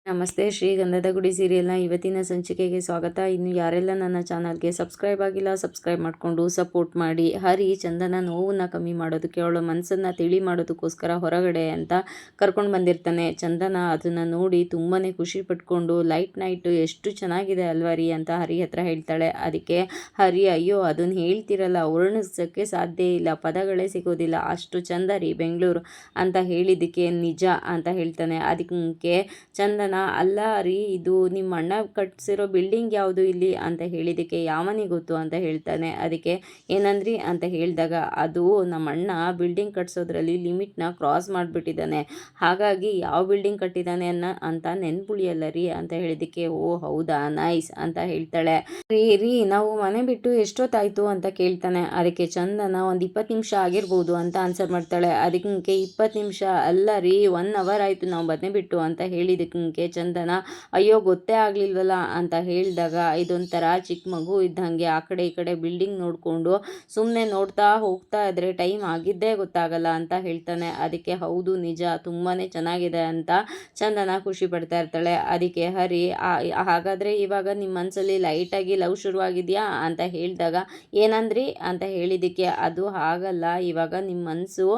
ನಮಸ್ತೆ. ಶ್ರೀ ಗಂಧದ ಗುಡಿ ಸೀರಿಯಲ್ನ ಇವತ್ತಿನ ಸಂಚಿಕೆಗೆ ಸ್ವಾಗತ. ಇನ್ನು ಯಾರೆಲ್ಲ ನನ್ನ ಚಾನಲ್ಗೆ ಸಬ್ಸ್ಕ್ರೈಬ್ ಆಗಿಲ್ಲ, ಸಬ್ಸ್ಕ್ರೈಬ್ ಮಾಡಿಕೊಂಡು ಸಪೋರ್ಟ್ ಮಾಡಿ. ಹರಿ ಚಂದನ ನೋವನ್ನು ಕಮ್ಮಿ ಮಾಡೋದಕ್ಕೆ, ಅವಳ ಮನಸ್ಸನ್ನು ತಿಳಿ ಮಾಡೋದಕ್ಕೋಸ್ಕರ ಹೊರಗಡೆ ಅಂತ ಕರ್ಕೊಂಡು ಬಂದಿರ್ತಾನೆ. ಚಂದನ ಅದನ್ನು ನೋಡಿ ತುಂಬಾ ಖುಷಿ ಪಟ್ಕೊಂಡು ಲೈಟ್ ನೈಟು ಎಷ್ಟು ಚೆನ್ನಾಗಿದೆ ಅಲ್ವಾ ರೀ ಅಂತ ಹರಿ ಹತ್ರ ಹೇಳ್ತಾಳೆ. ಅದಕ್ಕೆ ಹರಿ, ಅಯ್ಯೋ ಅದನ್ನು ಹೇಳ್ತಿರಲ್ಲ, ವರ್ಣಿಸೋಕ್ಕೆ ಸಾಧ್ಯ ಇಲ್ಲ, ಪದಗಳೇ ಸಿಗೋದಿಲ್ಲ, ಅಷ್ಟು ಚಂದ ರೀ ಬೆಂಗಳೂರು ಅಂತ ಹೇಳಿದ್ದಕ್ಕೆ ನಿಜ ಅಂತ ಹೇಳ್ತಾನೆ. ಅದಕ್ಕೆ ಚಂದನ, ಅಲ್ಲ ರೀ, ಇದು ನಿಮ್ಮ ಅಣ್ಣ ಕಟ್ಸಿರೋ ಬಿಲ್ಡಿಂಗ್ ಯಾವುದು ಇಲ್ಲಿ ಅಂತ ಹೇಳಿದ್ದಕ್ಕೆ ಯಾವನಿಗೆ ಗೊತ್ತು ಅಂತ ಹೇಳ್ತಾನೆ. ಅದಕ್ಕೆ ಏನಂದ್ರಿ ಅಂತ ಹೇಳಿದಾಗ, ಅದು ನಮ್ಮ ಅಣ್ಣ ಬಿಲ್ಡಿಂಗ್ ಕಟ್ಸೋದ್ರಲ್ಲಿ ಲಿಮಿಟ್ನ ಕ್ರಾಸ್ ಮಾಡಿಬಿಟ್ಟಿದ್ದಾನೆ, ಹಾಗಾಗಿ ಯಾವ ಬಿಲ್ಡಿಂಗ್ ಕಟ್ಟಿದ್ದಾನೆ ಅಂತ ನೆನ್ಪುಳಿಯಲ್ಲ ರೀ ಅಂತ ಹೇಳಿದ್ದಕ್ಕೆ, ಓ ಹೌದಾ, ನೈಸ್ ಅಂತ ಹೇಳ್ತಾಳೆ. ರೀ ನಾವು ಮನೆ ಬಿಟ್ಟು ಎಷ್ಟೊತ್ತಾಯ್ತು ಅಂತ ಕೇಳ್ತಾನೆ. ಅದಕ್ಕೆ ಚಂದನ ಒಂದು 20 ನಿಮಿಷ ಆಗಿರ್ಬೋದು ಅಂತ ಆನ್ಸರ್ ಮಾಡ್ತಾಳೆ. ಅದಕ್ಕೆ 20 ನಿಮಿಷ ಅಲ್ಲ ರೀ, 1 ಅವರ್ ಆಯಿತು ನಾವು ಮನೆ ಬಿಟ್ಟು ಅಂತ ಹೇಳಿದ್ದಕ್ಕೆ ಚಂದನ, ಅಯ್ಯೋ ಗೊತ್ತೇ ಆಗಲಿಲ್ವಲ್ಲ ಅಂತ ಹೇಳಿದಾಗ, ಇದೊಂಥರ ಚಿಕ್ಕ ಮಗು ಇದ್ದಂಗೆ ಆ ಕಡೆ ಈ ಕಡೆ ಬಿಲ್ಡಿಂಗ್ ನೋಡಿಕೊಂಡು ಸುಮ್ಮನೆ ನೋಡ್ತಾ ಹೋಗ್ತಾ ಇದ್ರೆ ಟೈಮ್ ಆಗಿದ್ದೇ ಗೊತ್ತಾಗಲ್ಲ ಅಂತ ಹೇಳ್ತಾನೆ. ಅದಕ್ಕೆ ಹೌದು ನಿಜ, ತುಂಬಾ ಚೆನ್ನಾಗಿದೆ ಅಂತ ಚಂದನ ಖುಷಿ ಪಡ್ತಾ ಇರ್ತಾಳೆ. ಅದಕ್ಕೆ ಹರಿ, ಹಾಗಾದರೆ ಇವಾಗ ನಿಮ್ಮ ಮನಸ್ಸಲ್ಲಿ ಲೈಟಾಗಿ ಲವ್ ಶುರುವಾಗಿದೆಯಾ ಅಂತ ಹೇಳಿದಾಗ, ಏನಂದ್ರಿ ಅಂತ ಹೇಳಿದ್ದಕ್ಕೆ, ಅದು ಹಾಗಲ್ಲ, ಇವಾಗ ನಿಮ್ಮ ಮನಸ್ಸು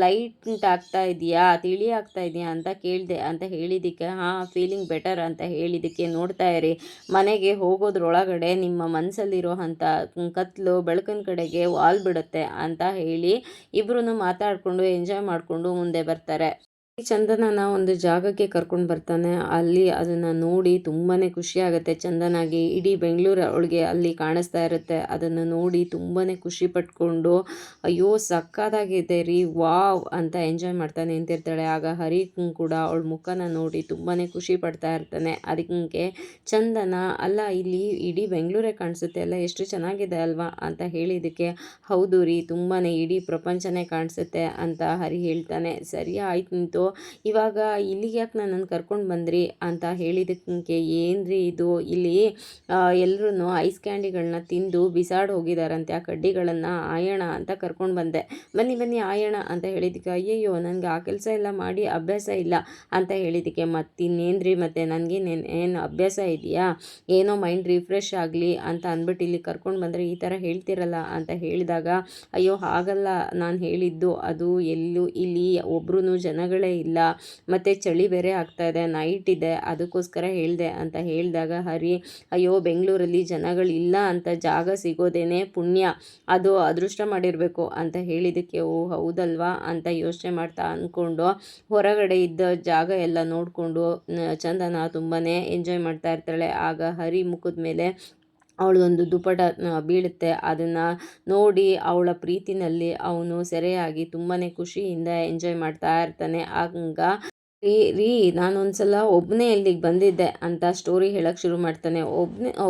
ಲೈಟ್ ಆಗ್ತಾ ಇದೆಯಾ, ತಿಳಿ ಆಗ್ತಾ ಇದೆಯಾ ಅಂತ ಕೇಳಿದೆ ಅಂತ ಹೇಳಿದ್ದಕ್ಕೆ, ಹಾಂ ಫೀಲಿಂಗ್ ಬೆಟರ್ ಅಂತ ಹೇಳಿದ್ದಕ್ಕೆ, ನೋಡ್ತಾ ಇರಿ ಮನೆಗೆ ಹೋಗೋದ್ರೊಳಗಡೆ ನಿಮ್ಮ ಮನಸ್ಸಲ್ಲಿರೋ ಅಂಥ ಕತ್ಲು ಬೆಳಕಿನ ಕಡೆಗೆ ವಾಲ್ ಬಿಡುತ್ತೆ ಅಂತ ಹೇಳಿ ಇಬ್ಬರೂ ಮಾತಾಡಿಕೊಂಡು ಎಂಜಾಯ್ ಮಾಡಿಕೊಂಡು ಮುಂದೆ ಬರ್ತಾರೆ. ಚಂದನನ ಒಂದು ಜಾಗಕ್ಕೆ ಕರ್ಕೊಂಡು ಬರ್ತಾನೆ. ಅಲ್ಲಿ ಅದನ್ನು ನೋಡಿ ತುಂಬಾ ಖುಷಿ ಆಗುತ್ತೆ ಚಂದನಾಗಿ. ಇಡೀ ಬೆಂಗಳೂರು ಅವಳಿಗೆ ಅಲ್ಲಿ ಕಾಣಿಸ್ತಾ ಇರುತ್ತೆ. ಅದನ್ನು ನೋಡಿ ತುಂಬಾ ಖುಷಿ ಪಟ್ಕೊಂಡು, ಅಯ್ಯೋ ಸಕ್ಕತ್ತಾಗಿದೆ ರೀ, ವಾವ್ ಅಂತ ಎಂಜಾಯ್ ಮಾಡ್ತಾ ನಿಂತಿರ್ತಾಳೆ. ಆಗ ಹರಿ ಕೂಡ ಅವಳ ಮುಖನ ನೋಡಿ ತುಂಬಾ ಖುಷಿ ಪಡ್ತಾ ಇರ್ತಾನೆ. ಅದಕ್ಕೆ ಚಂದನ, ಅಲ್ಲ ಇಲ್ಲಿ ಇಡೀ ಬೆಂಗಳೂರೇ ಕಾಣಿಸುತ್ತೆ ಅಲ್ಲ, ಎಷ್ಟು ಚೆನ್ನಾಗಿದೆ ಅಲ್ವಾ ಅಂತ ಹೇಳಿದ್ದಕ್ಕೆ, ಹೌದು ರೀ, ತುಂಬಾ ಇಡೀ ಪ್ರಪಂಚನೇ ಕಾಣಿಸುತ್ತೆ ಅಂತ ಹರಿ ಹೇಳ್ತಾನೆ. ಸರಿ ಆಯ್ತು ನಿಂತು, ಇವಾಗ ಇಲ್ಲಿಗೆ ಯಾಕೆ ನನ್ನನ್ನು ಕರ್ಕೊಂಡು ಬಂದ್ರಿ ಅಂತ ಹೇಳಿದ್ದಕ್ಕೆ, ಏನ್ರಿ ಇದು, ಇಲ್ಲಿ ಎಲ್ಲರೂ ಐಸ್ ಕ್ಯಾಂಡಿಗಳನ್ನ ತಿಂದು ಬಿಸಾಡಿ ಹೋಗಿದಾರಂತೆ, ಆ ಕಡ್ಡಿಗಳನ್ನು ಆಯೋಣ ಅಂತ ಕರ್ಕೊಂಡು ಬಂದೆ, ಬನ್ನಿ ಬನ್ನಿ ಆಯೋಣ ಅಂತ ಹೇಳಿದ್ದಕ್ಕೆ, ಅಯ್ಯಯ್ಯೋ ನನಗೆ ಆ ಕೆಲಸ ಎಲ್ಲ ಮಾಡಿ ಅಭ್ಯಾಸ ಇಲ್ಲ ಅಂತ ಹೇಳಿದ್ದಕ್ಕೆ, ಮತ್ತಿನ್ನೇನ್ರಿ ಮತ್ತೆ ನನಗೇನೇನು ಅಭ್ಯಾಸ ಇದೆಯಾ, ಏನೋ ಮೈಂಡ್ ರಿಫ್ರೆಶ್ ಆಗಲಿ ಅಂತ ಅಂದ್ಬಿಟ್ಟು ಇಲ್ಲಿ ಕರ್ಕೊಂಡು ಬಂದರೆ ಈ ಥರ ಹೇಳ್ತಿರಲ್ಲ ಅಂತ ಹೇಳಿದಾಗ, ಅಯ್ಯೋ ಹಾಗಲ್ಲ ನಾನು ಹೇಳಿದ್ದು, ಅದು ಎಲ್ಲೂ ಇಲ್ಲಿ ಒಬ್ರು ಜನಗಳೇ ಇಲ್ಲ, ಮತ್ತು ಚಳಿ ಬೇರೆ ಆಗ್ತಾ ಇದೆ, ನೈಟ್ ಇದೆ, ಅದಕ್ಕೋಸ್ಕರ ಹೇಳಿದೆ ಅಂತ ಹೇಳಿದಾಗ ಹರಿ, ಅಯ್ಯೋ ಬೆಂಗಳೂರಲ್ಲಿ ಜನಗಳಿಲ್ಲ ಅಂತ ಜಾಗ ಸಿಗೋದೇನೆ ಪುಣ್ಯ, ಅದು ಅದೃಷ್ಟ ಮಾಡಿರಬೇಕು ಅಂತ ಹೇಳಿದ್ದಕ್ಕೆ, ಓ ಹೌದಲ್ವಾ ಅಂತ ಯೋಚನೆ ಮಾಡ್ತಾ ಅಂದ್ಕೊಂಡು ಹೊರಗಡೆ ಇದ್ದ ಜಾಗ ಎಲ್ಲ ನೋಡಿಕೊಂಡು ಚಂದನ ತುಂಬಾ ಎಂಜಾಯ್ ಮಾಡ್ತಾ ಇರ್ತಾಳೆ. ಆಗ ಹರಿ ಮುಖದ ಮೇಲೆ ಅವಳದೊಂದು ದುಪಟ ಬೀಳುತ್ತೆ. ಅದನ್ನು ನೋಡಿ ಅವಳ ಪ್ರೀತಿನಲ್ಲಿ ಅವನು ಸೆರೆಯಾಗಿ ತುಂಬಾ ಖುಷಿಯಿಂದ ಎಂಜಾಯ್ ಮಾಡ್ತಾ ಇರ್ತಾನೆ. ಆಗ ರೀ ನಾನೊಂದ್ಸಲ ಒಬ್ಬನೇ ಇಲ್ಲಿಗೆ ಬಂದಿದ್ದೆ ಅಂತ ಸ್ಟೋರಿ ಹೇಳಕ್ಕೆ ಶುರು ಮಾಡ್ತಾನೆ.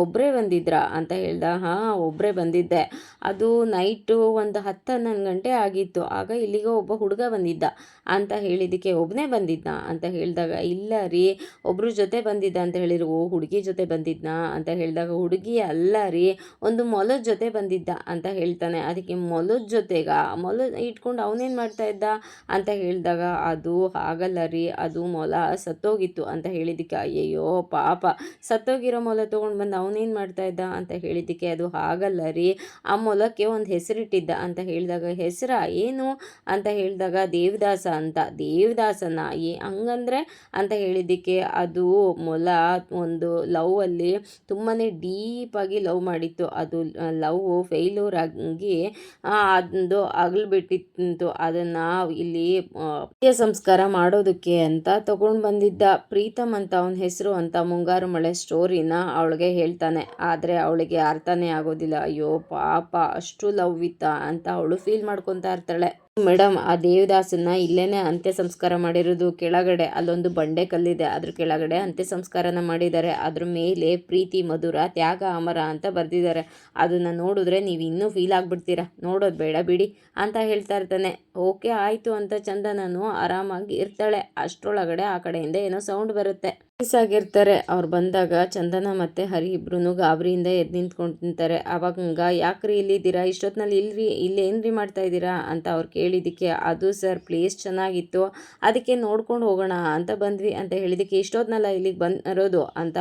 ಒಬ್ಬರೇ ಬಂದಿದ್ರಾ ಅಂತ ಹೇಳ್ದ. ಹಾಂ ಒಬ್ಬರೇ ಬಂದಿದ್ದೆ, ಅದು ನೈಟು ಒಂದು 10-11 ಗಂಟೆ ಆಗಿತ್ತು, ಆಗ ಇಲ್ಲಿಗೆ ಒಬ್ಬ ಹುಡುಗ ಬಂದಿದ್ದ ಅಂತ ಹೇಳಿದ್ದಕ್ಕೆ, ಒಬ್ಬನೇ ಬಂದಿದ್ದ ಅಂತ ಹೇಳಿದಾಗ, ಇಲ್ಲ ರೀ ಒಬ್ಬರ ಜೊತೆ ಬಂದಿದ್ದ ಅಂತ ಹೇಳಿದ್ರು. ಓ ಹುಡುಗಿ ಜೊತೆ ಬಂದಿದ್ನಾ ಅಂತ ಹೇಳಿದಾಗ, ಹುಡುಗಿ ಅಲ್ಲ ರೀ, ಒಂದು ಮೊಲದ ಜೊತೆ ಬಂದಿದ್ದ ಅಂತ ಹೇಳ್ತಾನೆ. ಅದಕ್ಕೆ ಮೊಲದ ಮೊಲ ಇಟ್ಕೊಂಡು ಅವನೇನು ಮಾಡ್ತಾ ಇದ್ದ ಅಂತ ಹೇಳಿದಾಗ, ಅದು ಹಾಗಲ್ಲ ರೀ, ಅದು ಮೊಲ ಸತ್ತೋಗಿತ್ತು ಅಂತ ಹೇಳಿದ್ದಕ್ಕೆ, ಅಯ್ಯಯ್ಯೋ ಪಾಪ, ಸತ್ತೋಗಿರೋ ಮೊಲ ತೊಗೊಂಡು ಬಂದು ಅವನೇನು ಮಾಡ್ತಾ ಇದ್ದ ಅಂತ ಹೇಳಿದ್ದಕ್ಕೆ, ಅದು ಹಾಗಲ್ಲ ರೀ, ಆ ಮೊಲಕ್ಕೆ ಒಂದು ಹೆಸರಿಟ್ಟಿದ್ದ ಅಂತ ಹೇಳಿದಾಗ, ಹೆಸರ ಏನು ಅಂತ ಹೇಳಿದಾಗ, ದೇವದಾಸ ಅಂತ. ದೇವದಾಸನ ಹಂಗಂದ್ರೆ ಅಂತ ಹೇಳಿದ್ದಕ್ಕೆ, ಅದು ಮೊಲ ಒಂದು ಲವ್ ಅಲ್ಲಿ ತುಂಬಾ ಡೀಪಾಗಿ ಲವ್ ಮಾಡಿತ್ತು, ಅದು ಲವ್ ಫೇಲ್ಯೂರ್ ಆಗಿ ಅದು ಅಗಲ್ಬಿಟ್ಟಿತ್ತು, ಅದನ್ನು ಇಲ್ಲಿ ಸಂಸ್ಕಾರ ಮಾಡೋದಕ್ಕೆ ಅಂತ ತಗೊಂಡು ಬಂದಿದ್ದ. ಪ್ರೀತಮ್ ಅಂತ ಅವನ ಹೆಸರು ಅಂತ ಮುಂಗಾರು ಮಳೆ ಸ್ಟೋರಿನ ಅವಳಿಗೆ ಹೇಳ್ತಾನೆ. ಆದರೆ ಅವಳಿಗೆ ಅರ್ಥನೇ ಆಗೋದಿಲ್ಲ. ಅಯ್ಯೋ ಪಾಪ, ಅಷ್ಟು ಲವ್ ಇತ್ತ ಅಂತ ಅವಳು ಫೀಲ್ ಮಾಡ್ಕೊತಾ ಇರ್ತಾಳೆ. ಮೇಡಮ್, ಆ ದೇವದಾಸನ್ನ ಇಲ್ಲೇನೆ ಅಂತ್ಯ ಸಂಸ್ಕಾರ ಮಾಡಿರೋದು. ಕೆಳಗಡೆ ಅಲ್ಲೊಂದು ಬಂಡೆ ಕಲ್ಲಿದೆ, ಅದ್ರ ಕೆಳಗಡೆ ಅಂತ್ಯ ಸಂಸ್ಕಾರನ ಮಾಡಿದ್ದಾರೆ. ಅದ್ರ ಮೇಲೆ ಪ್ರೀತಿ ಮಧುರ ತ್ಯಾಗ ಅಮರ ಅಂತ ಬರೆದಿದ್ದಾರೆ. ಅದನ್ನು ನೋಡಿದ್ರೆ ನೀವು ಇನ್ನೂ ಫೀಲ್ ಆಗಿಬಿಡ್ತೀರಾ, ನೋಡೋದು ಬೇಡ ಬಿಡಿ ಅಂತ ಹೇಳ್ತಾ ಇರ್ತಾನೆ. ಓಕೆ ಆಯಿತು ಅಂತ ಚಂದನನು ಆರಾಮಾಗಿ ಇರ್ತಾಳೆ. ಅಷ್ಟರೊಳಗಡೆ ಆ ಕಡೆಯಿಂದ ಏನೋ ಸೌಂಡ್ ಬರುತ್ತೆ. ಆಗಿರ್ತಾರೆ. ಅವ್ರು ಬಂದಾಗ ಚಂದನ ಮತ್ತು ಹರಿ ಇಬ್ರು ಗಾಬರಿಯಿಂದ ಎದ್ದು ನಿಂತ್ಕೊಂತಾರೆ. ಅವಾಗ ಯಾಕ್ರಿ ಇಲ್ಲಿದ್ದೀರಾ, ಇಷ್ಟೊತ್ತಿನಲ್ಲಿ ಇಲ್ಲೇನ್ರಿ ಮಾಡ್ತಾ ಇದ್ದೀರಾ ಅಂತ ಅವ್ರು ಕೇಳಿದ್ದಕ್ಕೆ, ಅದು ಸರ್ ಪ್ಲೇಸ್ ಚೆನ್ನಾಗಿತ್ತು ಅದಕ್ಕೆ ನೋಡ್ಕೊಂಡು ಹೋಗೋಣ ಅಂತ ಬಂದ್ವಿ ಅಂತ ಹೇಳಿದ್ದಕ್ಕೆ, ಇಷ್ಟೊತ್ತಿನಲ್ಲ ಇಲ್ಲಿಗೆ ಬರೋದು ಅಂತ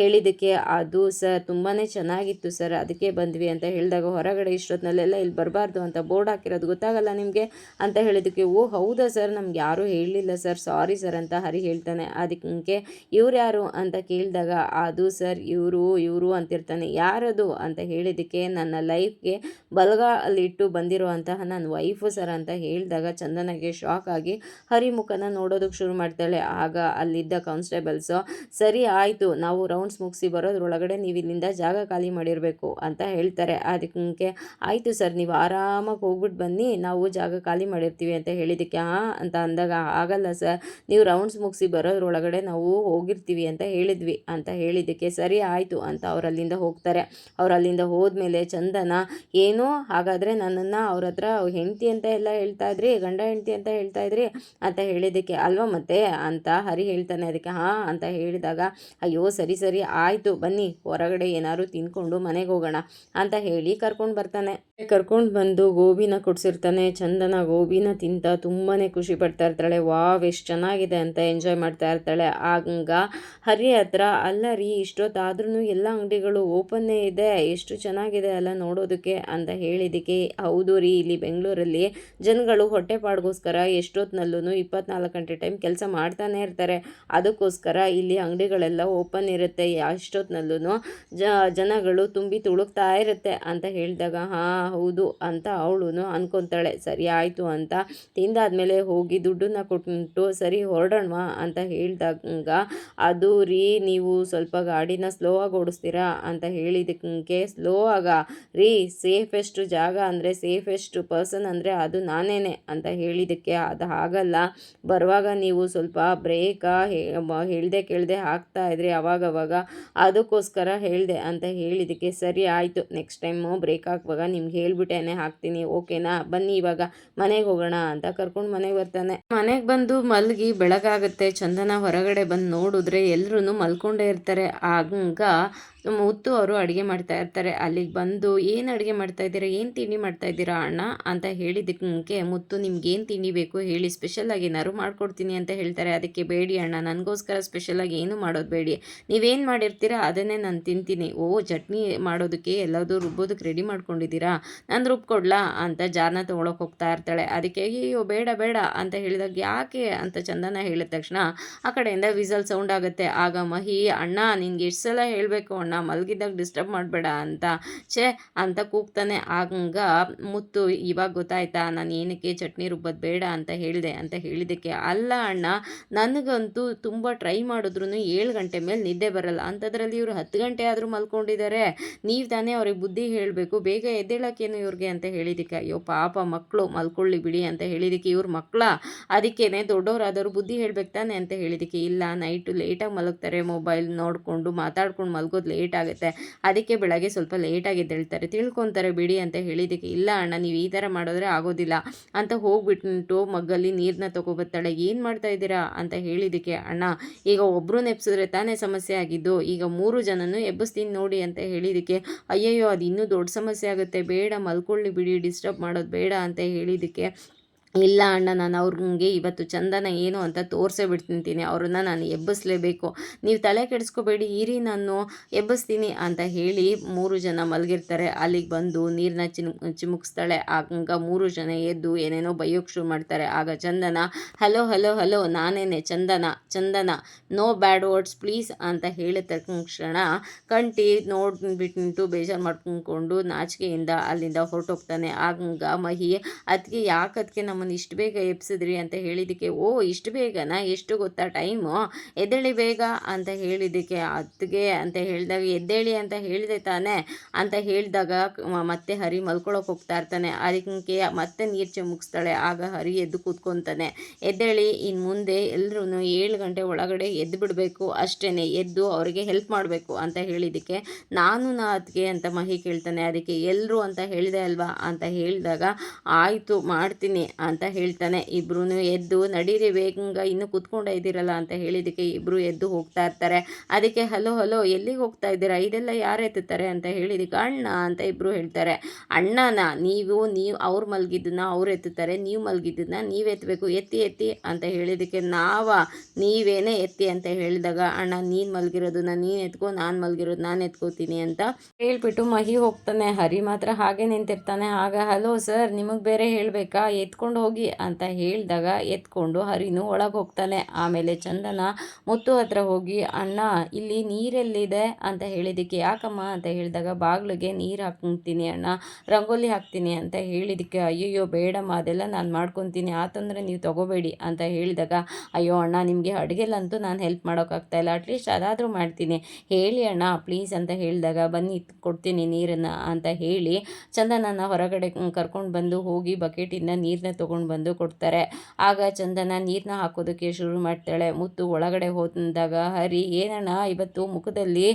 ಹೇಳಿದ್ದಕ್ಕೆ, ಅದು ಸರ್ ತುಂಬಾ ಚೆನ್ನಾಗಿತ್ತು ಸರ್ ಅದಕ್ಕೆ ಬಂದ್ವಿ ಅಂತ ಹೇಳಿದಾಗ, ಹೊರಗಡೆ ಇಷ್ಟೊತ್ತಿನಲ್ಲೆಲ್ಲ ಇಲ್ಲಿ ಬರಬಾರ್ದು ಅಂತ ಬೋರ್ಡ್ ಹಾಕಿರೋದು ಗೊತ್ತಾಗಲ್ಲ ನಿಮಗೆ ಅಂತ ಹೇಳಿದ್ದಕ್ಕೆ, ಓ ಹೌದಾ ಸರ್ ನಮ್ಗೆ ಯಾರೂ ಹೇಳಲಿಲ್ಲ ಸರ್, ಸಾರಿ ಸರ್ ಅಂತ ಹರಿ ಹೇಳ್ತಾನೆ. ಅದಕ್ಕೆ ಇವ್ರು ಯಾರು ಅಂತ ಕೇಳಿದಾಗ, ಅದು ಸರ್ ಇವರು ಅಂತಿರ್ತಾನೆ. ಯಾರದು ಅಂತ ಹೇಳಿದ್ದಕ್ಕೆ, ನನ್ನ ಲೈಫ್ಗೆ ಬಲಗಾಲಿಟ್ಟು ಬಂದಿರುವಂತಹ ನನ್ನ ವೈಫು ಸರ್ ಅಂತ ಹೇಳಿದಾಗ ಚಂದನಗೆ ಶಾಕ್ ಆಗಿ ಹರಿ ಮುಖನ ನೋಡೋದಕ್ಕೆ ಶುರು ಮಾಡ್ತಾಳೆ. ಆಗ ಅಲ್ಲಿದ್ದ ಕಾನ್ಸ್ಟೇಬಲ್ಸು, ಸರಿ ಆಯಿತು, ನಾವು ರೌಂಡ್ಸ್ ಮುಗಿಸಿ ಬರೋದ್ರೊಳಗಡೆ ನೀವು ಇಲ್ಲಿಂದ ಜಾಗ ಖಾಲಿ ಮಾಡಿರಬೇಕು ಅಂತ ಹೇಳ್ತಾರೆ. ಅದಕ್ಕೆ ಆಯಿತು ಸರ್ ನೀವು ಆರಾಮಾಗಿ ಹೋಗ್ಬಿಟ್ಟು ಬನ್ನಿ, ನಾವು ಜಾಗ ಖಾಲಿ ಮಾಡಿರ್ತೀವಿ ಅಂತ ಹೇಳಿದ್ದಕ್ಕೆ, ಹಾಂ ಅಂತ ಅಂದಾಗ, ಆಗಲ್ಲ ಸರ್ ನೀವು ರೌಂಡ್ಸ್ ಮುಗಿಸಿ ಬರೋದ್ರೊಳಗಡೆ ನಾವು ಹೋಗಿರ್ತೀವಿ ಅಂತ ಹೇಳಿದ್ವಿ ಅಂತ ಹೇಳಿದ್ದಕ್ಕೆ, ಸರಿ ಆಯಿತು ಅಂತ ಅವರಲ್ಲಿಂದ ಹೋಗ್ತಾರೆ. ಅವರಲ್ಲಿಂದ ಹೋದ್ಮೇಲೆ ಚಂದನ, ಏನೋ ಹಾಗಾದರೆ ನನ್ನನ್ನು ಅವ್ರ ಹತ್ರ ಹೆಂಡತಿ ಅಂತ ಎಲ್ಲ ಹೇಳ್ತಾ ಇದ್ರಿ, ಗಂಡ ಹೆಂಡತಿ ಅಂತ ಹೇಳ್ತಾ ಇದ್ರಿ ಅಂತ ಹೇಳಿದ್ದಕ್ಕೆ, ಅಲ್ವಾ ಮತ್ತೆ ಅಂತ ಹರಿ ಹೇಳ್ತಾನೆ. ಅದಕ್ಕೆ ಹಾಂ ಅಂತ ಹೇಳಿದಾಗ, ಅಯ್ಯೋ ಸರಿ ಸರಿ ಆಯಿತು ಬನ್ನಿ ಹೊರಗಡೆ ಏನಾದ್ರು ತಿನ್ಕೊಂಡು ಮನೆಗೆ ಹೋಗೋಣ ಅಂತ ಹೇಳಿ ಕರ್ಕೊಂಡು ಬರ್ತಾನೆ. ಕರ್ಕೊಂಡು ಬಂದು ಗೋಬಿನ ಕೊಡ್ಸಿರ್ತಾನೆ. ಚಂದನ ಗೋಬಿನ ತಿಂತ ತುಂಬಾ ಖುಷಿ ಪಡ್ತಾ ಇರ್ತಾಳೆ. ವಾವ್ ಎಷ್ಟು ಚೆನ್ನಾಗಿದೆ ಅಂತ ಎಂಜಾಯ್ ಮಾಡ್ತಾ ಇರ್ತಾಳೆ. ಆಗ ಹರಿ ಹತ್ರ, ಅಲ್ಲ ರೀ ಇಷ್ಟೊತ್ತಾದ್ರೂ ಎಲ್ಲ ಅಂಗಡಿಗಳು ಓಪನ್ನೇ ಇದೆ, ಎಷ್ಟು ಚೆನ್ನಾಗಿದೆ ಅಲ್ಲ ನೋಡೋದಕ್ಕೆ ಅಂತ ಹೇಳಿದ್ದಕ್ಕೆ, ಹೌದು ರೀ ಇಲ್ಲಿ ಬೆಂಗಳೂರಲ್ಲಿ ಜನಗಳು ಹೊಟ್ಟೆಪಾಡಿಗೋಸ್ಕರ ಎಷ್ಟೊತ್ತಿನಲ್ಲೂ 24 ಗಂಟೆ ಟೈಮ್ ಕೆಲಸ ಮಾಡ್ತಾನೆ ಇರ್ತಾರೆ, ಅದಕ್ಕೋಸ್ಕರ ಇಲ್ಲಿ ಅಂಗಡಿಗಳೆಲ್ಲ ಓಪನ್ ಇರುತ್ತೆ, ಎಷ್ಟೊತ್ತಿನಲ್ಲೂ ಜನಗಳು ತುಂಬಿ ತುಳುಕ್ತಾ ಇರುತ್ತೆ ಅಂತ ಹೇಳಿದಾಗ, ಹಾಂ ಹೌದು ಅಂತ ಅವಳು ಅನ್ಕೊತಾಳೆ. ಸರಿ ಆಯಿತು ಅಂತ ತಿಂದಾದ್ಮೇಲೆ ಹೋಗಿ ದುಡ್ಡನ್ನ ಕೊಟ್ಬಿಟ್ಟು ಸರಿ ಹೊರಡೋಣವಾ ಅಂತ ಹೇಳಿದಾಗ, ಅದು ರೀ ನೀವು ಸ್ವಲ್ಪ ಗಾಡಿನ ಸ್ಲೋ ಆಗಿ ಓಡಿಸ್ತೀರಾ ಅಂತ ಹೇಳಿದ್ದಕ್ಕೆ, ಸ್ಲೋ ಆಗ ರೀ ಸೇಫೆಸ್ಟ್ ಜಾಗ ಅಂದರೆ ಸೇಫೆಸ್ಟ್ ಪರ್ಸನ್ ಅಂದರೆ ಅದು ನಾನೇನೆ ಅಂತ ಹೇಳಿದ್ದಕ್ಕೆ, ಅದು ಹಾಗಲ್ಲ ಬರುವಾಗ ನೀವು ಸ್ವಲ್ಪ ಬ್ರೇಕಾ ಹೇಳ್ದೆ ಕೇಳದೆ ಹಾಕ್ತಾ ಇದ್ರಿ ಅವಾಗವಾಗ, ಅದಕ್ಕೋಸ್ಕರ ಹೇಳಿದೆ ಅಂತ ಹೇಳಿದ್ದಕ್ಕೆ, ಸರಿ ಆಯಿತು ನೆಕ್ಸ್ಟ್ ಟೈಮು ಬ್ರೇಕ್ ಹಾಕುವಾಗ ನಿಮ್ಗೆ ಹೇಳ್ಬಿಟ್ಟೇನೆ ಹಾಕ್ತೀನಿ ಓಕೆನಾ, ಬನ್ನಿ ಇವಾಗ ಮನೆಗೆ ಹೋಗೋಣ ಅಂತ ಕರ್ಕೊಂಡು ಮನೆಗೆ ಬರ್ತಾನೆ. ಮನೆಗೆ ಬಂದು ಮಲಗಿ ಬೆಳಗಾಗುತ್ತೆ. ಚಂದನ ಹೊರಗಡೆ ಬಂದು ನೋಡಿದ್ರೆ ಎಲ್ಲರೂ ಮಲ್ಕೊಂಡೇ ಇರ್ತಾರೆ. ಆಗ ಮುತ್ತು ಅವರು ಅಡುಗೆ ಮಾಡ್ತಾ ಇರ್ತಾರೆ. ಅಲ್ಲಿಗೆ ಬಂದು, ಏನು ಅಡುಗೆ ಮಾಡ್ತಾ ಇದ್ದೀರಾ, ಏನು ತಿಂಡಿ ಮಾಡ್ತಾ ಇದ್ದೀರಾ ಅಣ್ಣ ಅಂತ ಹೇಳಿದ್ದಕ್ಕೆ, ಮುತ್ತು ನಿಮ್ಗೆ ಏನು ತಿಂಡಿ ಬೇಕು ಹೇಳಿ, ಸ್ಪೆಷಲಾಗಿ ಏನಾದ್ರು ಮಾಡ್ಕೊಡ್ತೀನಿ ಅಂತ ಹೇಳ್ತಾರೆ. ಅದಕ್ಕೆ, ಬೇಡಿ ಅಣ್ಣ ನನಗೋಸ್ಕರ ಸ್ಪೆಷಲಾಗಿ ಏನು ಮಾಡೋದು ಬೇಡಿ, ನೀವೇನು ಮಾಡಿರ್ತೀರಾ ಅದನ್ನೇ ನಾನು ತಿಂತೀನಿ. ಓ ಚಟ್ನಿ ಮಾಡೋದಕ್ಕೆ ಎಲ್ಲದೂ ರುಬ್ಬೋದಕ್ಕೆ ರೆಡಿ ಮಾಡ್ಕೊಂಡಿದ್ದೀರಾ, ನಾನು ರುಬ್ಕೊಡ್ಲಾ ಅಂತ ಜಾರನ್ನ ತೊಗೊಳಕ್ಕೆ ಹೋಗ್ತಾ ಇರ್ತಾಳೆ. ಅದಕ್ಕೆ, ಅಯ್ಯೋ ಬೇಡ ಬೇಡ ಅಂತ ಹೇಳಿದಾಗ, ಯಾಕೆ ಅಂತ ಚಂದನ ಹೇಳಿದ ತಕ್ಷಣ ಆ ಕಡೆಯಿಂದ ವಿಸಲ್ ಸೌಂಡ್ ಆಗುತ್ತೆ. ಆಗ ಮಹಿ, ಅಣ್ಣ ನಿನ್ಗೆ ಎಷ್ಟು ಸಲ ಹೇಳಬೇಕು ಅಣ್ಣ ಮಲಗಿದ್ದಾಗ ಡಿಸ್ಟರ್ಬ್ ಮಾಡಬೇಡ ಅಂತ ಅಂತ ಕೂಗ್ತಾನೆ. ಆಗ ಮುತ್ತು, ಇವಾಗ ಗೊತ್ತಾಯ್ತಾ ನಾನು ಏನಕ್ಕೆ ಚಟ್ನಿ ರುಬ್ಬೋದು ಬೇಡ ಅಂತ ಹೇಳಿದೆ ಅಂತ ಹೇಳಿದ್ದಕ್ಕೆ, ಅಲ್ಲ ಅಣ್ಣ ನನಗಂತೂ ತುಂಬ ಟ್ರೈ ಮಾಡಿದ್ರು 7 ಗಂಟೆ ಮೇಲೆ ನಿದ್ದೆ ಬರಲ್ಲ, ಅಂಥದ್ರಲ್ಲಿ ಇವರು 10 ಗಂಟೆ ಆದರೂ ಮಲ್ಕೊಂಡಿದ್ದಾರೆ, ನೀವು ತಾನೇ ಅವ್ರಿಗೆ ಬುದ್ಧಿ ಹೇಳಬೇಕು, ಬೇಗ ಎದ್ದೇಳಕ್ಕೇನು ಇವ್ರಿಗೆ ಅಂತ ಹೇಳಿದ್ದಕ್ಕೆ, ಅಯ್ಯೋ ಪಾಪ ಮಕ್ಕಳು ಮಲ್ಕೊಳ್ಳಿ ಬಿಡಿ ಅಂತ ಹೇಳಿದ್ದಕ್ಕೆ, ಇವ್ರ ಮಕ್ಕಳ ಅದಕ್ಕೇನೆ ದೊಡ್ಡವರಾದವರು ಬುದ್ಧಿ ಹೇಳ್ಬೇಕು ತಾನೆ ಅಂತ ಹೇಳಿದ್ದಕ್ಕೆ, ಇಲ್ಲ ನೈಟು ಲೇಟಾಗಿ ಮಲಗ್ತಾರೆ, ಮೊಬೈಲ್ ನೋಡಿಕೊಂಡು ಮಾತಾಡ್ಕೊಂಡು ಮಲಗೋದು ಲೇಟ್ ಆಗುತ್ತೆ, ಅದಕ್ಕೆ ಬೆಳಗ್ಗೆ ಸ್ವಲ್ಪ ಲೇಟಾಗಿ ಎದ್ದೇಳ್ತಾರೆ, ತಿಳ್ಕೊತಾರೆ ಬಿಡಿ ಅಂತ ಹೇಳಿದ್ದಕ್ಕೆ, ಇಲ್ಲ ಅಣ್ಣ ನೀವು ಈ ಥರ ಮಾಡಿದ್ರೆ ಆಗೋದಿಲ್ಲ ಅಂತ ಹೋಗ್ಬಿಟ್ಟು ಮಗ್ಗಲ್ಲಿ ನೀರನ್ನ ತೊಗೊಬರ್ತಾಳೆ. ಏನು ಮಾಡ್ತಾ ಇದ್ದೀರಾ ಅಂತ ಹೇಳಿದ್ದಕ್ಕೆ, ಅಣ್ಣ ಈಗ ಒಬ್ಬರು ನೆಪ್ಸಿದ್ರೆ ತಾನೇ ಸಮಸ್ಯೆ ಆಗಿದ್ದು, ಈಗ 3 ಜನನೂ ಎಬ್ಬಿಸ್ತೀನಿ ನೋಡಿ ಅಂತ ಹೇಳಿದ್ದಕ್ಕೆ, ಅಯ್ಯಯ್ಯೋ ಅದು ಇನ್ನೂ ದೊಡ್ಡ ಸಮಸ್ಯೆ ಆಗುತ್ತೆ, ಬೇಡ ಮಲ್ಕೊಳ್ಳಿ ಬಿಡಿ ಡಿಸ್ಟರ್ಬ್ ಮಾಡೋದು ಬೇಡ ಅಂತ ಹೇಳಿದ್ದಕ್ಕೆ, ಇಲ್ಲ ಅಣ್ಣ ನಾನು ಅವ್ರಿಗೆ ಇವತ್ತು ಚಂದನ ಏನು ಅಂತ ತೋರಿಸೇ ಬಿಡ್ತಿಂತೀನಿ, ಅವ್ರನ್ನ ನಾನು ಎಬ್ಬಿಸ್ಲೇಬೇಕು, ನೀವು ತಲೆ ಕೆಡಿಸ್ಕೋಬೇಡಿ ಇರಿ ನಾನು ಎಬ್ಬಿಸ್ತೀನಿ ಅಂತ ಹೇಳಿ 3 ಜನ ಮಲಗಿರ್ತಾರೆ. ಅಲ್ಲಿಗೆ ಬಂದು ನೀರನ್ನ ಚಿಮುಕಿಸ್ತಾಳೆ. ಆಗ 3 ಜನ ಎದ್ದು ಏನೇನೋ ಬೈಯೋಕ್ಕೆ ಶುರು ಮಾಡ್ತಾರೆ. ಆಗ ಚಂದನ, ಹಲೋ ಹಲೋ ಹಲೋ ನಾನೇನೆ Chandana no bad words please ಅಂತ ಹೇಳಿದ ತಕ್ಷಣ ಕಂಟಿ ನೋಡ್ಬಿಟ್ಟು ಬೇಜಾರು ಮಾಡ್ಕೊಂಡು ನಾಚಿಕೆಯಿಂದ ಅಲ್ಲಿಂದ ಹೊರಟೋಗ್ತಾನೆ. ಆಗ ಮಹಿ, ಅದಕ್ಕೆ ಯಾಕದಕ್ಕೆ ನಮ್ಮನ್ನು ಇಷ್ಟು ಬೇಗ ಎಬ್ಸಿದ್ರಿ ಅಂತ ಹೇಳಿದ್ದಕ್ಕೆ, ಓ ಇಷ್ಟು ಬೇಗನಾ, ಎಷ್ಟು ಗೊತ್ತಾ ಟೈಮು, ಎದ್ದೇಳಿ ಬೇಗ ಅಂತ ಹೇಳಿದ್ದಕ್ಕೆ, ಅದಕ್ಕೆ ಅಂತ ಹೇಳಿದಾಗ, ಎದ್ದೇಳಿ ಅಂತ ಹೇಳಿದೆ ತಾನೆ ಅಂತ ಹೇಳಿದಾಗ ಮತ್ತೆ ಹರಿ ಮಲ್ಕೊಳಕ್ಕೆ ಹೋಗ್ತಾ ಇರ್ತಾನೆ. ಅದಕ್ಕೆ ಮತ್ತೆ ನೀರು ಚಿಮುಕಿಸ್ತಾಳೆ. ಆಗ ಹರಿ ಎದ್ದು ಕೂತ್ಕೊತಾನೆ. ಎದ್ದೇಳಿ ಇನ್ನು ಮುಂದೆ ಎಲ್ಲರೂ 7 ಗಂಟೆ ಒಳಗಡೆ ಎದ್ದು ಬಿಡಬೇಕು ಅಷ್ಟೇ, ಎದ್ದು ಅವರಿಗೆ ಹೆಲ್ಪ್ ಮಾಡಬೇಕು ಅಂತ ಹೇಳಿದ್ದಕ್ಕೆ, ನಾನು ಅದಕ್ಕೆ ಅಂತ ಮಹಿ ಕೇಳ್ತಾನೆ. ಅದಕ್ಕೆ ಎಲ್ಲರೂ ಅಂತ ಹೇಳಿದೆ ಅಲ್ವಾ ಅಂತ ಹೇಳಿದಾಗ, ಆಯಿತು ಮಾಡ್ತೀನಿ ಅಂತ ಹೇಳ್ತಾನೆ. ಇಬ್ರು ಎದ್ದು ನಡೀರಿ ಬೇಗ, ಇನ್ನೂ ಕೂತ್ಕೊಂಡೇ ಇದ್ದೀರಲ್ಲ ಅಂತ ಹೇಳಿದ್ದಕ್ಕೆ ಇಬ್ಬರು ಎದ್ದು ಹೋಗ್ತಾ ಇರ್ತಾರೆ. ಅದಕ್ಕೆ ಹಲೋ ಹಲೋ ಎಲ್ಲಿಗೆ ಹೋಗ್ತಾ ಇದ್ದೀರಾ, ಇದೆಲ್ಲ ಯಾರು ಎತ್ತುತ್ತಾರೆ ಅಂತ ಹೇಳಿದಕ್ಕೆ ಅಣ್ಣ ಅಂತ ಇಬ್ಬರು ಹೇಳ್ತಾರೆ. ಅಣ್ಣನ ನೀವು ಅವ್ರು ಮಲಗಿದ್ದನ್ನ ಅವ್ರು ಎತ್ತುತ್ತಾರೆ, ನೀವು ಮಲಗಿದ್ದನ್ನ ನೀವು ಎತ್ತಬೇಕು, ಎತ್ತಿ ಎತ್ತಿ ಅಂತ ಹೇಳಿದ್ದಕ್ಕೆ ನೀವೇನೇ ಎತ್ತಿ ಅಂತ ಹೇಳಿದಾಗ ಅಣ್ಣ ನೀನು ಮಲಗಿರೋದನ್ನ ನೀನು ಎತ್ಕೋ, ನಾನು ಮಲಗಿರೋದು ನಾನು ಎತ್ಕೋತೀನಿ ಅಂತ ಹೇಳ್ಬಿಟ್ಟು ಮಹಿ ಹೋಗ್ತಾನೆ. ಹರಿ ಮಾತ್ರ ಹಾಗೆ ನಿಂತಿರ್ತಾನೆ. ಆಗ ಹಲೋ ಸರ್ ನಿಮಗೆ ಬೇರೆ ಹೇಳಬೇಕಾ, ಎತ್ಕೊಂಡು ಹೋಗಿ ಅಂತ ಹೇಳಿದಾಗ ಎತ್ಕೊಂಡು ಹರಿನು ಒಳಗೆ ಹೋಗ್ತಾನೆ. ಆಮೇಲೆ ಚಂದನ ಮುತ್ತು ಹತ್ರ ಹೋಗಿ ಅಣ್ಣ ಇಲ್ಲಿ ನೀರೆಲ್ಲಿದೆ ಅಂತ ಹೇಳಿದ್ದಕ್ಕೆ ಯಾಕಮ್ಮ ಅಂತ ಹೇಳಿದಾಗ ಬಾಗಿಲಿಗೆ ನೀರು ಹಾಕ್ತೀನಿ ಅಣ್ಣ, ರಂಗೋಲಿ ಹಾಕ್ತೀನಿ ಅಂತ ಹೇಳಿದ್ದಕ್ಕೆ ಅಯ್ಯಯ್ಯೋ ಬೇಡಮ್ಮ ಅದೆಲ್ಲ ನಾನು ಮಾಡ್ಕೊತೀನಿ, ಆತಂದರೆ ನೀವು ತಗೋಬೇಡಿ ಅಂತ ಹೇಳಿದಾಗ ಅಯ್ಯೋ ಅಣ್ಣ ನಿಮಗೆ ಅಡುಗೆಲ್ಲಂತೂ ನಾನು ಹೆಲ್ಪ್ ಮಾಡೋಕ್ಕಾಗ್ತಾಯಿಲ್ಲ, ಅಟ್ಲೀಸ್ಟ್ ಅದಾದರೂ ಮಾಡ್ತೀನಿ, ಹೇಳಿ ಅಣ್ಣ ಪ್ಲೀಸ್ ಅಂತ ಹೇಳಿದಾಗ ಬನ್ನಿ ಕೊಡ್ತೀನಿ ನೀರನ್ನು ಅಂತ ಹೇಳಿ ಚಂದನನ ಹೊರಗಡೆ ಕರ್ಕೊಂಡು ಬಂದು ಹೋಗಿ ಬಕೆಟಿಂದ ನೀರನ್ನ ತೊಗೊಂಡು ಬಂದು ಕೊಡ್ತಾರೆ. ಆಗ ಚಂದನ ನೀರನ್ನ ಹಾಕೋದಕ್ಕೆ ಶುರು ಮಾಡ್ತಾಳೆ. ಮುತ್ತು ಒಳಗಡೆ ಹೋದಾಗ ಹರಿ ಏನಣ್ಣ ಇವತ್ತು ಮುಖದಲ್ಲಿ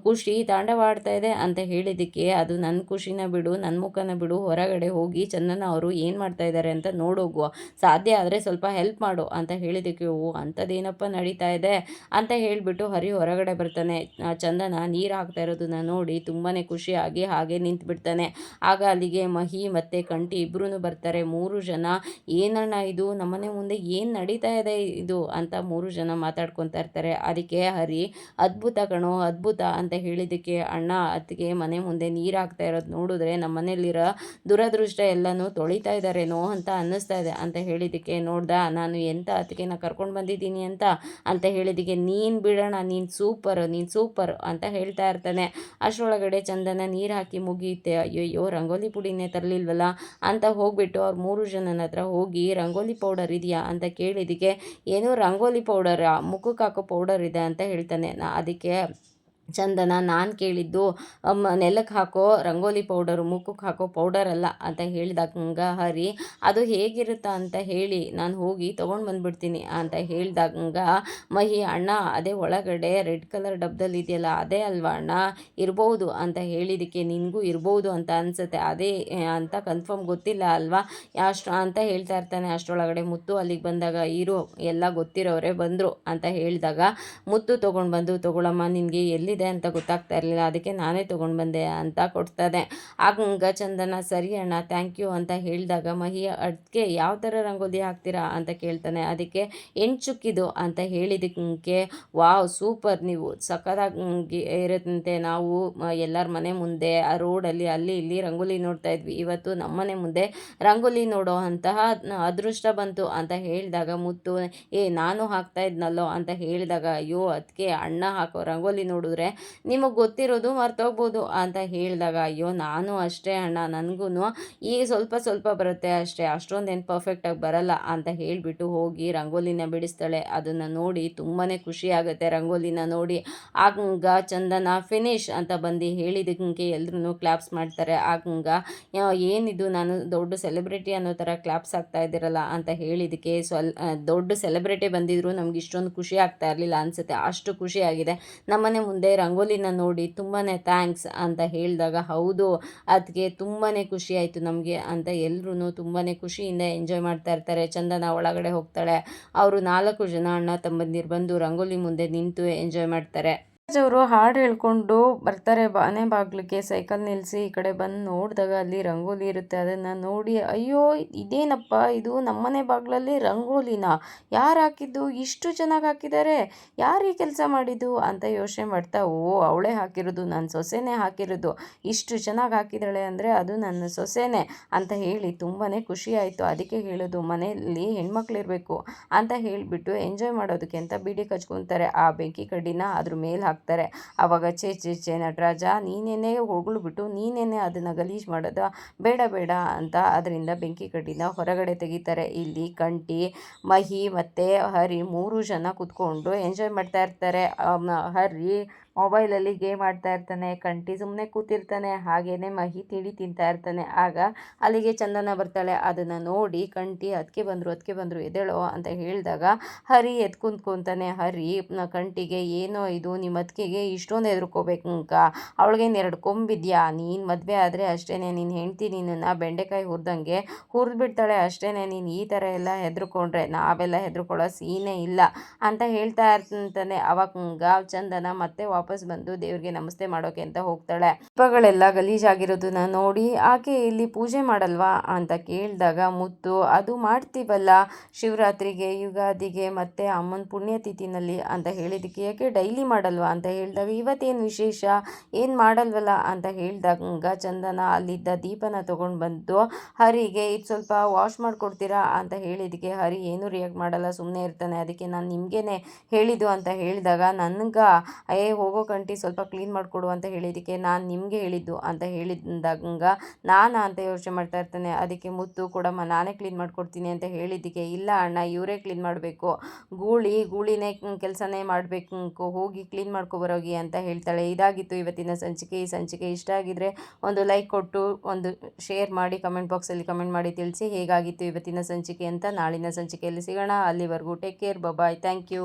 ಖುಷಿ ತಾಂಡವಾಡ್ತಾ ಇದೆ ಅಂತ ಹೇಳಿದ್ದಕ್ಕೆ ಅದು ನನ್ನ ಖುಷಿನ ಬಿಡು, ನನ್ನ ಮುಖನ ಬಿಡು, ಹೊರಗಡೆ ಹೋಗಿ ಚಂದನ ಅವರು ಏನು ಮಾಡ್ತಾ ಇದ್ದಾರೆ ಅಂತ ನೋಡೋಗುವ, ಸಾಧ್ಯ ಆದರೆ ಸ್ವಲ್ಪ ಹೆಲ್ಪ್ ಮಾಡು ಅಂತ ಹೇಳಿದ್ದಕ್ಕೆ ಓ ಅಂಥದ್ದೇನಪ್ಪ ನಡೀತಾ ಇದೆ ಅಂತ ಹೇಳಿಬಿಟ್ಟು ಹರಿ ಹೊರಗಡೆ ಬರ್ತಾನೆ. ಚಂದನ ನೀರು ಹಾಕ್ತಾ ಇರೋದನ್ನ ನೋಡಿ ತುಂಬಾ ಖುಷಿಯಾಗಿ ಹಾಗೆ ನಿಂತು ಬಿಡ್ತಾನೆ. ಆಗ ಅಲ್ಲಿಗೆ ಮಹಿ ಮತ್ತು ಕಂಠಿ ಇಬ್ಬರೂ ಬರ್ತಾರೆ. 3 ಜನ ಏನಣ್ಣ ಇದು ನಮ್ಮನೆ ಮುಂದೆ ಏನು ನಡೀತಾ ಇದೆ ಇದು ಅಂತ 3 ಜನ ಮಾತಾಡ್ಕೊತಾ ಇರ್ತಾರೆ. ಅದಕ್ಕೆ ಹರಿ ಅದ್ಭುತ ಕಣೋ ಅದ್ಭುತ ಅಂತ ಹೇಳಿದ್ದಕ್ಕೆ ಅಣ್ಣ ಅದಕ್ಕೆ ಮನೆ ಮುಂದೆ ನೀರು ಹಾಕ್ತಾ ಇರೋದು ನೋಡಿದ್ರೆ ನಮ್ಮ ಮನೇಲಿರೋ ದುರದೃಷ್ಟ ಎಲ್ಲನೂ ತೊಳಿತಾ ಇದ್ದಾರೇನೋ ಅಂತ ಅನ್ನಿಸ್ತಾ ಇದೆ ಅಂತ ಹೇಳಿದ್ದಕ್ಕೆ ನೋಡ್ದ ನಾನು ಎಂಥ ಅದಕ್ಕೆನ ಕರ್ಕೊಂಡು ಬಂದಿದ್ದೀನಿ ಅಂತ ಹೇಳಿದ್ದಕ್ಕೆ ನೀನು ಬಿಡೋಣ ನೀನು ಸೂಪರ್ ಅಂತ ಹೇಳ್ತಾ ಇರ್ತಾನೆ. ಅಷ್ಟರೊಳಗಡೆ ಚಂದನ ನೀರು ಹಾಕಿ ಮುಗಿಯುತ್ತೆ. ಅಯ್ಯಯ್ಯೋ ರಂಗೋಲಿ ಪುಡಿನೇ ತರಲಿಲ್ವಲ್ಲ ಅಂತ ಹೋಗ್ಬಿಟ್ಟು ಅವ್ರು 3 ಜನನ ಹತ್ರ ಹೋಗಿ ರಂಗೋಲಿ ಪೌಡರ್ ಇದೆಯಾ ಅಂತ ಕೇಳಿದ್ದಕ್ಕೆ ಏನೋ ರಂಗೋಲಿ ಪೌಡರಾ, ಮುಖಕ್ಕೆ ಹಾಕೋ ಪೌಡರ್ ಇದೆ ಅಂತ ಹೇಳ್ತಾನೆ. ಅದಕ್ಕೆ ಚಂದನ ನಾನು ಕೇಳಿದ್ದು ನೆಲಕ್ಕೆ ಹಾಕೋ ರಂಗೋಲಿ ಪೌಡರು, ಮುಖಕ್ಕೆ ಹಾಕೋ ಪೌಡರ್ ಅಲ್ಲ ಅಂತ ಹೇಳಿದಾಗ ಹರಿ ಅದು ಹೇಗಿರುತ್ತಾ ಅಂತ ಹೇಳಿ ನಾನು ಹೋಗಿ ತೊಗೊಂಡು ಬಂದುಬಿಡ್ತೀನಿ ಅಂತ ಹೇಳಿದಾಗ ಮಹಿ ಅಣ್ಣ ಅದೇ ಒಳಗಡೆ ರೆಡ್ ಕಲರ್ ಡಬ್ಬದಲ್ಲಿ ಇದೆಯಲ್ಲ ಅದೇ ಅಲ್ವಾ ಅಣ್ಣ, ಇರ್ಬೋದು ಅಂತ ಹೇಳಿದ್ದಕ್ಕೆ ನಿನಗೂ ಇರ್ಬೋದು ಅಂತ ಅನಿಸುತ್ತೆ, ಅದೇ ಅಂತ ಕನ್ಫರ್ಮ್ ಗೊತ್ತಿಲ್ಲ ಅಲ್ವಾ ಅಷ್ಟು ಅಂತ ಹೇಳ್ತಾ ಇರ್ತಾನೆ. ಅಷ್ಟರೊಳಗಡೆ ಮುತ್ತು ಅಲ್ಲಿಗೆ ಬಂದಾಗ ಇರು ಎಲ್ಲ ಗೊತ್ತಿರೋರೆ ಬಂದರು ಅಂತ ಹೇಳಿದಾಗ ಮುತ್ತು ತೊಗೊಂಡು ಬಂದು ತಗೊಳಮ್ಮ ನಿನಗೆ ಎಲ್ಲಿ ಅಂತ ಗೊತ್ತಾಗ್ತಾ ಇರಲಿಲ್ಲ, ಅದಕ್ಕೆ ನಾನೇ ತೊಗೊಂಡು ಬಂದೆ ಅಂತ ಕೊಡ್ತಾನೆ. ಆಗ ಚಂದನ ಸರಿ ಅಣ್ಣ ಥ್ಯಾಂಕ್ ಯು ಅಂತ ಹೇಳಿದಾಗ ಮಹಿ ಅದಕ್ಕೆ ಯಾವ ಥರ ರಂಗೋಲಿ ಹಾಕ್ತೀರಾ ಅಂತ ಕೇಳ್ತಾನೆ. ಅದಕ್ಕೆ 8 ಚುಕ್ಕಿದು ಅಂತ ಹೇಳಿದ್ದಕ್ಕೆ ವಾವ್ ಸೂಪರ್, ನೀವು ಸಖತ್ತಾಗಿ ಇರುತ್ತೆ, ನಾವು ಎಲ್ಲರ ಮನೆ ಮುಂದೆ ಆ ರೋಡಲ್ಲಿ ಅಲ್ಲಿ ಇಲ್ಲಿ ರಂಗೋಲಿ ನೋಡ್ತಾ ಇದ್ವಿ, ಇವತ್ತು ನಮ್ಮ ಮನೆ ಮುಂದೆ ರಂಗೋಲಿ ನೋಡೋ ಅಂತಹ ಅದೃಷ್ಟ ಬಂತು ಅಂತ ಹೇಳಿದಾಗ ಮುತ್ತು ನಾನು ಹಾಕ್ತಾ ಇದ್ನಲ್ಲೋ ಅಂತ ಹೇಳಿದಾಗ ಅಯ್ಯೋ ಅದಕ್ಕೆ ಅಣ್ಣ ಹಾಕೋ ರಂಗೋಲಿ ನೋಡಿದ್ರೆ ನಿಮಗೆ ಗೊತ್ತಿರೋದು ಮರ್ತೋಗ್ಬೋದು ಅಂತ ಹೇಳಿದಾಗ ಅಯ್ಯೋ ನಾನು ಅಷ್ಟೇ ಅಣ್ಣ, ನನಗೂ ಈಗ ಸ್ವಲ್ಪ ಬರುತ್ತೆ ಅಷ್ಟೇ, ಅಷ್ಟೊಂದೇನು ಪರ್ಫೆಕ್ಟಾಗಿ ಬರಲ್ಲ ಅಂತ ಹೇಳಿಬಿಟ್ಟು ಹೋಗಿ ರಂಗೋಲಿನ ಬಿಡಿಸ್ತಾಳೆ. ಅದನ್ನು ನೋಡಿ ತುಂಬಾ ಖುಷಿ ಆಗುತ್ತೆ ರಂಗೋಲಿನ ನೋಡಿ. ಆಗ ಚಂದನ ಫಿನಿಶ್ ಅಂತ ಬಂದು ಹೇಳಿದ್ದಕ್ಕೆ ಎಲ್ಲರೂ ಕ್ಲಾಪ್ಸ್ ಮಾಡ್ತಾರೆ. ಆಗ ಏನಿದು ನಾನು ದೊಡ್ಡ ಸೆಲೆಬ್ರಿಟಿ ಅನ್ನೋ ಥರ ಕ್ಲಾಪ್ಸ್ ಆಗ್ತಾ ಇದ್ದೀರಲ್ಲ ಅಂತ ಹೇಳಿದ್ದಕ್ಕೆ ದೊಡ್ಡ ಸೆಲೆಬ್ರಿಟಿ ಬಂದಿದ್ರು ನಮ್ಗೆ ಇಷ್ಟೊಂದು ಖುಷಿ ಆಗ್ತಾ ಇರಲಿಲ್ಲ ಅನಿಸುತ್ತೆ, ಅಷ್ಟು ಖುಷಿಯಾಗಿದೆ ನಮ್ಮನೆ ಮುಂದೆ ರಂಗೋಲಿನ ನೋಡಿ ತುಂಬಾ ಥ್ಯಾಂಕ್ಸ್ ಅಂತ ಹೇಳಿದಾಗ ಹೌದು ಅದಕ್ಕೆ ತುಂಬಾ ಖುಷಿ ಆಯಿತು ನಮಗೆ ಅಂತ ಎಲ್ಲರೂ ತುಂಬಾ ಖುಷಿಯಿಂದ ಎಂಜಾಯ್ ಮಾಡ್ತಾ ಇರ್ತಾರೆ. ಚಂದನ ಒಳಗಡೆ ಹೋಗ್ತಾಳೆ. ಅವರು 4 ಜನ ಅಣ್ಣ ತಮ್ಮಂದಿರು ಬಂದು ರಂಗೋಲಿ ಮುಂದೆ ನಿಂತು ಎಂಜಾಯ್ ಮಾಡ್ತಾರೆ. ಅವರು ಹಾಡು ಹೇಳ್ಕೊಂಡು ಬರ್ತಾರೆ. ಮನೆ ಬಾಗಿಲಿಗೆ ಸೈಕಲ್ ನಿಲ್ಲಿಸಿ ಈ ಕಡೆ ಬಂದು ನೋಡಿದಾಗ ಅಲ್ಲಿ ರಂಗೋಲಿ ಇರುತ್ತೆ. ಅದನ್ನು ನೋಡಿ ಅಯ್ಯೋ ಇದೇನಪ್ಪ ಇದು ನಮ್ಮನೆ ಬಾಗಿಲಲ್ಲಿ ರಂಗೋಲಿನ ಯಾರು ಹಾಕಿದ್ದು, ಇಷ್ಟು ಚೆನ್ನಾಗಿ ಹಾಕಿದ್ದಾರೆ, ಯಾರು ಈ ಕೆಲಸ ಮಾಡಿದ್ದು ಅಂತ ಯೋಚನೆ ಮಾಡ್ತಾ ಅವಳೇ ಹಾಕಿರೋದು, ನನ್ನ ಸೊಸೆನೇ ಹಾಕಿರೋದು, ಇಷ್ಟು ಚೆನ್ನಾಗಿ ಹಾಕಿದ್ದಾಳೆ ಅಂದರೆ ಅದು ನನ್ನ ಸೊಸೆನೇ ಅಂತ ಹೇಳಿ ತುಂಬಾ ಖುಷಿ ಆಯಿತು. ಅದಕ್ಕೆ ಹೇಳೋದು ಮನೆಯಲ್ಲಿ ಹೆಣ್ಮಕ್ಳಿರಬೇಕು ಅಂತ ಹೇಳಿಬಿಟ್ಟು ಎಂಜಾಯ್ ಮಾಡೋದಕ್ಕೆ ಅಂತ ಬಿಡಿ ಕಚ್ಕೊತಾರೆ. ಆ ಬೆಂಕಿ ಕಡ್ಡಿನ ಅದ್ರ ಮೇಲೆ ಹಾಕ್ತಾರೆ. ಆವಾಗ ಚೇ ನಟರಾಜ ನೀನೇನೇ ಹೊಗಳ್ಬಿಟ್ಟು ನೀನೇನೇ ಅದನ್ನು ಗಲೀಜು ಮಾಡೋದ, ಬೇಡ ಅಂತ ಅದರಿಂದ ಬೆಂಕಿ ಕಡ್ಡಿನ ಹೊರಗಡೆ ತೆಗಿತಾರೆ. ಇಲ್ಲಿ ಕಂಠಿ ಮಹಿ ಮತ್ತು ಹರಿ 3 ಜನ ಕೂತ್ಕೊಂಡು ಎಂಜಾಯ್ ಮಾಡ್ತಾ ಇರ್ತಾರೆ. ಹರಿ ಮೊಬೈಲಲ್ಲಿ ಗೇಮ್ ಆಡ್ತಾ ಇರ್ತಾನೆ. ಕಂಟಿ ಸುಮ್ಮನೆ ಕೂತಿರ್ತಾನೆ. ಹಾಗೇನೆ ಮಹಿ ತಿಂಡಿ ತಿಂತಾ ಇರ್ತಾನೆ. ಆಗ ಅಲ್ಲಿಗೆ ಚಂದನ ಬರ್ತಾಳೆ. ಅದನ್ನು ನೋಡಿ ಕಂಟಿ ಅದಕ್ಕೆ ಬಂದರು ಎದ್ದೇಳೋ ಅಂತ ಹೇಳಿದಾಗ ಹರಿ ಎದ್ದು ಕುಂತ್ಕೊಂತಾನೆ. ಹರಿ ಕಂಟಿಗೆ ಏನೋ ಇದು ನಿಮ್ಮ ಅತ್ತಿಗೆಗೆ ಇಷ್ಟೊಂದು ಹೆದರ್ಕೋಬೇಕಂಕ, ಅವಳಿಗೇನು 2 ಕೊಂಬಿದ್ಯಾ, ನೀನು ಮದುವೆ ಆದರೆ ಅಷ್ಟೇ ನಿನ್ನ ಹೆಂಡ್ತಿ ನಿನ್ನನ್ನು ಬೆಂಡೆಕಾಯಿ ಹುರಿದಂಗೆ ಹುರಿದ್ಬಿಡ್ತಾಳೆ ಅಷ್ಟೇ, ನೀನು ಈ ಥರ ಎಲ್ಲ ಹೆದರ್ಕೊಂಡ್ರೆ ನಾವೆಲ್ಲ ಹೆದರ್ಕೊಳ್ಳೋ ಸೀನೇ ಇಲ್ಲ ಅಂತ ಹೇಳ್ತಾ ಇರ್ತಾನೆ. ಅವಾಗ ಚಂದನ ಮತ್ತೆ ವಾಪಸ್ ಬಂದು ದೇವ್ರಿಗೆ ನಮಸ್ತೆ ಮಾಡೋಕೆ ಅಂತ ಹೋಗ್ತಾಳೆ. ದೀಪಗಳೆಲ್ಲ ಗಲೀಜಾಗಿರೋದನ್ನ ನೋಡಿ ಆಕೆ ಇಲ್ಲಿ ಪೂಜೆ ಮಾಡಲ್ವಾ ಅಂತ ಕೇಳಿದಾಗ ಮುತ್ತು ಅದು ಮಾಡ್ತೀವಲ್ಲ ಶಿವರಾತ್ರಿಗೆ, ಯುಗಾದಿಗೆ ಮತ್ತೆ ಅಮ್ಮನ ಪುಣ್ಯತಿಥಿನಲ್ಲಿ ಅಂತ ಹೇಳಿದಕ್ಕೆ ಯಾಕೆ ಡೈಲಿ ಮಾಡಲ್ವಾ ಅಂತ ಹೇಳಿದಾಗ ಇವತ್ತೇನು ವಿಶೇಷ, ಏನು ಮಾಡಲ್ವಲ್ಲ ಅಂತ ಹೇಳಿದಾಗ ಚಂದನ ಅಲ್ಲಿದ್ದ ದೀಪನ ತೊಗೊಂಡು ಬಂದು ಹರಿಗೆ ಇದು ಸ್ವಲ್ಪ ವಾಶ್ ಮಾಡಿಕೊಡ್ತೀರಾ ಅಂತ ಹೇಳಿದಕ್ಕೆ ಹರಿ ಏನು ರಿಯಾಕ್ಟ್ ಮಾಡಲ್ಲ, ಸುಮ್ಮನೆ ಇರ್ತಾನೆ. ಅದಕ್ಕೆ ನಾನು ನಿಮಗೇನೆ ಹೇಳಿದ್ದು ಅಂತ ಹೇಳಿದಾಗ ನನಗೆ ಹೋಗೋ ಕಂಟಿ ಸ್ವಲ್ಪ ಕ್ಲೀನ್ ಮಾಡಿಕೊಡು ಅಂತ ಹೇಳಿದ್ದಕ್ಕೆ ನಾನು ನಿಮಗೆ ಹೇಳಿದ್ದು ಅಂತ ಹೇಳಿದಾಗ ನಾನು ಅಂತ ಯೋಚನೆ ಮಾಡ್ತಾ ಇರ್ತಾನೆ. ಅದಕ್ಕೆ ಮುತ್ತು ಕೂಡ ನಾನೇ ಕ್ಲೀನ್ ಮಾಡ್ಕೊಡ್ತೀನಿ ಅಂತ ಹೇಳಿದ್ದಕ್ಕೆ ಇಲ್ಲ ಅಣ್ಣ ಇವರೇ ಕ್ಲೀನ್ ಮಾಡಬೇಕು, ಗೂಳಿನೇ ಕೆಲಸನೇ ಮಾಡಬೇಕು, ಹೋಗಿ ಕ್ಲೀನ್ ಮಾಡ್ಕೊಬರೋಗಿ ಅಂತ ಹೇಳ್ತಾಳೆ. ಇದಾಗಿತ್ತು ಇವತ್ತಿನ ಸಂಚಿಕೆ. ಈ ಸಂಚಿಕೆ ಇಷ್ಟ ಆಗಿದ್ರೆ ಒಂದು ಲೈಕ್ ಕೊಟ್ಟು ಒಂದು ಶೇರ್ ಮಾಡಿ ಕಮೆಂಟ್ ಬಾಕ್ಸಲ್ಲಿ ಕಮೆಂಟ್ ಮಾಡಿ ತಿಳಿಸಿ ಹೇಗಾಗಿತ್ತು ಇವತ್ತಿನ ಸಂಚಿಕೆ ಅಂತ. ನಾಳಿನ ಸಂಚಿಕೆಯಲ್ಲಿ ಸಿಗೋಣ. ಅಲ್ಲಿವರೆಗೂ take care, bye, thank you.